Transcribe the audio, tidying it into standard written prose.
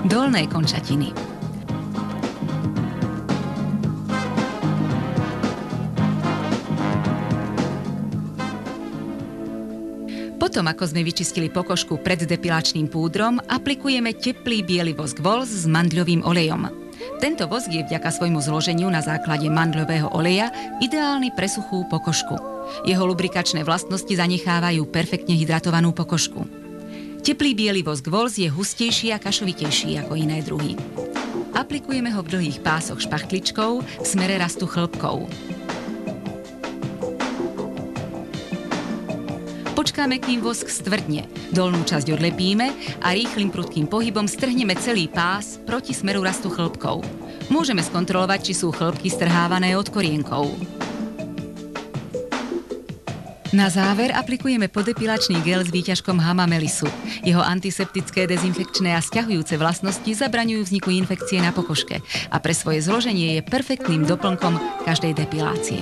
Dolné končatiny. Potom, ako sme vyčistili pokožku pred depilačným púdrom, aplikujeme teplý biely vosk Vols s mandľovým olejom. Tento vosk je vďaka svojmu zloženiu na základe mandľového oleja ideálny pre suchú pokožku. Jeho lubrikačné vlastnosti zanechávajú perfektne hydratovanú pokožku. Teplý biely vosk Vols je hustejší a kašovitejší ako iné druhy. Aplikujeme ho v dlhých pásoch špachtličkou v smere rastu chlpkov. Počkáme, kým vosk stvrdne, dolnú časť odlepíme a rýchlym prudkým pohybom strhneme celý pás proti smeru rastu chlpkov. Môžeme skontrolovať, či sú chlpky strhávané od korienkov. Na záver aplikujeme podepilačný gel s výťažkom Hamamelisu. Jeho antiseptické, dezinfekčné a sťahujúce vlastnosti zabraňujú vzniku infekcie na pokožke a pre svoje zloženie je perfektným doplnkom každej depilácie.